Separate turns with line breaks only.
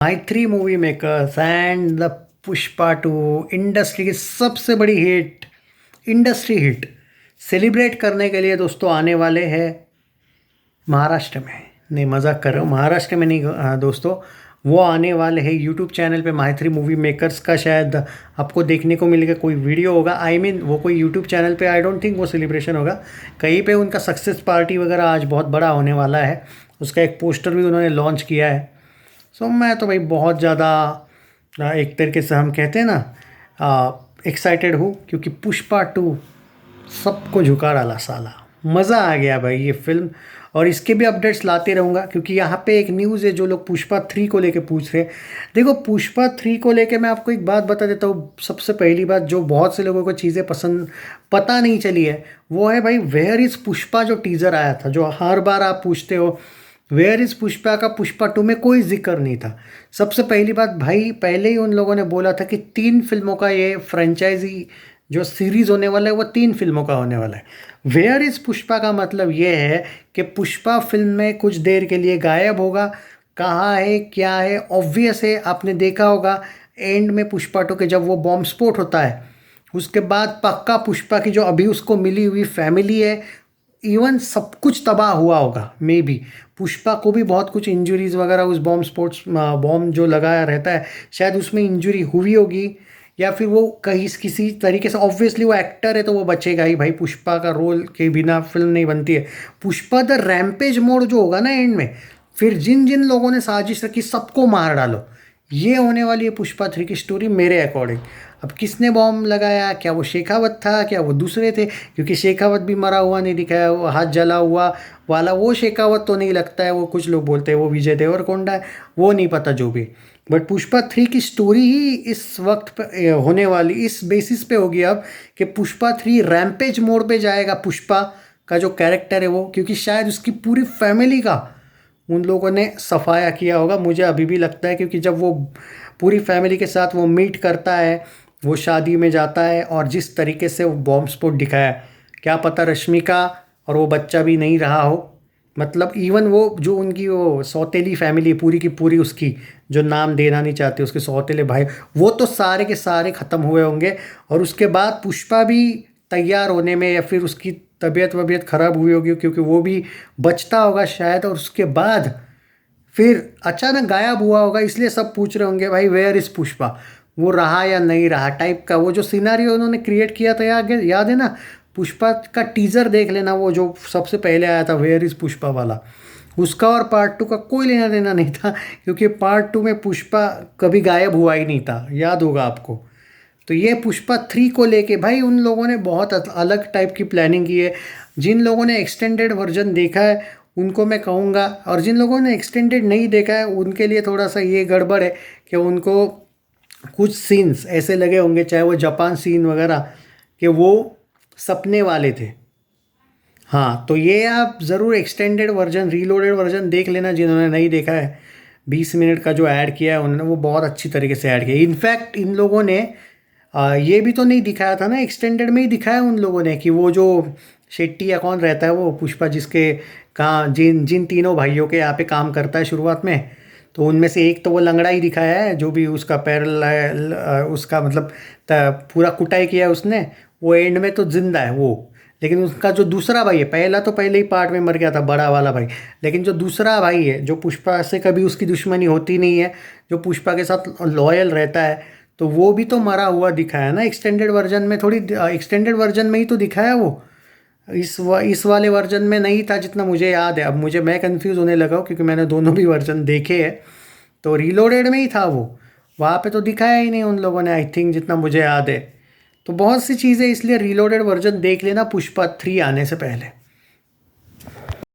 माई3 movie makers and the Pushpa two industry की सबसे बड़ी हिट, इंडस्ट्री हिट सेलिब्रेट करने के लिए दोस्तों आने वाले हैं महाराष्ट्र में। नहीं, मजाक कर रहा हूँ, महाराष्ट्र में नहीं दोस्तों, वो आने वाले हैं यूट्यूब चैनल पे माई3 मूवी मेकर्स का। शायद आपको देखने को मिलेगा, कोई वीडियो होगा। वो कोई यूट्यूब चैनल पे, आई डोंट थिंक वो सेलिब्रेशन होगा कहीं पे। उनका सक्सेस पार्टी वगैरह आज बहुत बड़ा होने वाला है, उसका एक पोस्टर भी उन्होंने लॉन्च किया है। सो मैं तो भाई बहुत ज़्यादा एक तरीके से हम कहते हैं ना, एक्साइटेड हूँ, क्योंकि पुष्पा 2 सबको झुका डाला साला। मज़ा आ गया भाई ये फिल्म, और इसके भी अपडेट्स लाते रहूँगा, क्योंकि यहाँ पे एक न्यूज़ है जो लोग पुष्पा 3 को लेके पूछ रहे हैं। देखो, पुष्पा 3 को लेके मैं आपको एक बात बता देता हूँ। सबसे पहली बात, जो बहुत से लोगों को चीज़ें पता नहीं चली है, वो है भाई वेयर इज़ पुष्पा। जो टीज़र आया था, जो हर बार आप पूछते हो वेयर इज़ पुष्पा का, पुष्पा 2 में कोई जिक्र नहीं था। सबसे पहली बात भाई, पहले ही उन लोगों ने बोला था कि 3 फिल्मों का ये फ्रेंचाइजी जो सीरीज़ होने वाला है वो 3 फिल्मों का होने वाला है। वेयर इज़ पुष्पा का मतलब ये है कि पुष्पा फिल्म में कुछ देर के लिए गायब होगा। कहाँ है, क्या है, ऑब्वियस है। आपने देखा होगा एंड में पुष्पा 2 के जब वो बॉम्ब स्फोट होता है, उसके बाद पक्का पुष्पा की जो अभी उसको मिली हुई फैमिली है, इवन सब कुछ तबाह हुआ होगा। मे बी पुष्पा को भी बहुत कुछ इंजरीज वगैरह उस बॉम्ब जो लगाया रहता है, शायद उसमें इंजरी हुई होगी, या फिर वो कहीं किसी तरीके से, ऑब्वियसली वो एक्टर है तो वो बचेगा ही भाई। पुष्पा का रोल के बिना फिल्म नहीं बनती है। पुष्पा द रैम्पेज मोड जो होगा ना एंड में, फिर जिन जिन लोगों ने साजिश रखी सबको मार डालो, ये होने वाली है पुष्पा 3 की स्टोरी मेरे अकॉर्डिंग। अब किसने बॉम्ब लगाया, क्या वो शेखावत था, क्या वो दूसरे थे? क्योंकि शेखावत भी मरा हुआ नहीं दिखाया, वो हाथ जला हुआ वाला वो शेखावत तो नहीं लगता है। वो कुछ लोग बोलते हैं वो विजय देवरकोंडा है, वो नहीं पता जो भी। बट पुष्पा 3 की स्टोरी ही इस वक्त पे होने वाली, इस बेसिस पे होगी अब, कि पुष्पा 3 रैम्पेज मोड पे जाएगा। पुष्पा का जो कैरेक्टर है वो, क्योंकि शायद उसकी पूरी फैमिली का उन लोगों ने सफाया किया होगा, मुझे अभी भी लगता है। क्योंकि जब वो पूरी फैमिली के साथ वो मीट करता है, वो शादी में जाता है, और जिस तरीके से वो बॉम्ब स्फोट दिखाया, क्या पता रश्मिका और वो बच्चा भी नहीं रहा हो। मतलब इवन वो जो उनकी वो सौतेली फैमिली पूरी की पूरी, उसकी जो नाम देना नहीं चाहते, उसके सौतेले भाई, वो तो सारे के सारे ख़त्म हुए होंगे। और उसके बाद पुष्पा भी तैयार होने में, या फिर उसकी तबीयत वबीयत ख़राब हुई होगी, क्योंकि वो भी बचता होगा शायद, और उसके बाद फिर अचानक गायब हुआ होगा। इसलिए सब पूछ रहे होंगे भाई वेयर इज़ पुष्पा, वो रहा या नहीं रहा टाइप का। वो जो सिनारियो उन्होंने क्रिएट किया था, याद है ना? पुष्पा का टीज़र देख लेना, वो जो सबसे पहले आया था वेयर इज़ पुष्पा वाला, उसका और पार्ट 2 का कोई लेना देना नहीं था, क्योंकि पार्ट 2 में पुष्पा कभी गायब हुआ ही नहीं था, याद होगा आपको। तो ये पुष्पा 3 को लेके भाई उन लोगों ने बहुत अलग टाइप की प्लानिंग की है। जिन लोगों ने एक्सटेंडेड वर्जन देखा है उनको मैं कहूँगा, और जिन लोगों ने एक्सटेंडेड नहीं देखा है उनके लिए थोड़ा सा ये गड़बड़ है कि उनको कुछ सीन्स ऐसे लगे होंगे, चाहे वो जापान सीन वगैरह, कि वो सपने वाले थे। हाँ, तो ये आप ज़रूर एक्सटेंडेड वर्जन, रीलोडेड वर्जन देख लेना जिन्होंने नहीं देखा है। 20 मिनट का जो ऐड किया है उन्होंने, वो बहुत अच्छी तरीके से ऐड किया। इनफैक्ट इन लोगों ने ये भी तो नहीं दिखाया था ना, एक्सटेंडेड में ही दिखाया उन लोगों ने, कि वो जो शेट्टी या कौन रहता है वो पुष्पा, जिसके कहाँ जिन जिन तीनों भाइयों के यहाँ पे काम करता है शुरुआत में, तो उनमें से एक तो वो लंगड़ा ही दिखाया है, जो भी उसका पैर उसका मतलब पूरा कुटाई किया है उसने, वो एंड में तो जिंदा है वो। लेकिन उसका जो दूसरा भाई है, पहला तो पहले ही पार्ट में मर गया था बड़ा वाला भाई, लेकिन जो दूसरा भाई है, जो पुष्पा से कभी उसकी दुश्मनी होती नहीं है, जो पुष्पा के साथ लॉयल रहता है, तो वो भी तो मरा हुआ दिखाया ना एक्सटेंडेड वर्जन में। थोड़ी एक्सटेंडेड वर्जन में ही तो दिखाया वो, इस वाले वर्जन में नहीं था जितना मुझे याद है। अब मैं कंफ्यूज होने लगा हूँ, क्योंकि मैंने दोनों भी वर्जन देखे हैं। तो रीलोडेड में ही था वो, वहाँ पे तो दिखाया ही नहीं उन लोगों ने, आई थिंक, जितना मुझे याद है। तो बहुत सी चीज़ें, इसलिए रीलोडेड वर्जन देख लेना पुष्पा 3 आने से पहले।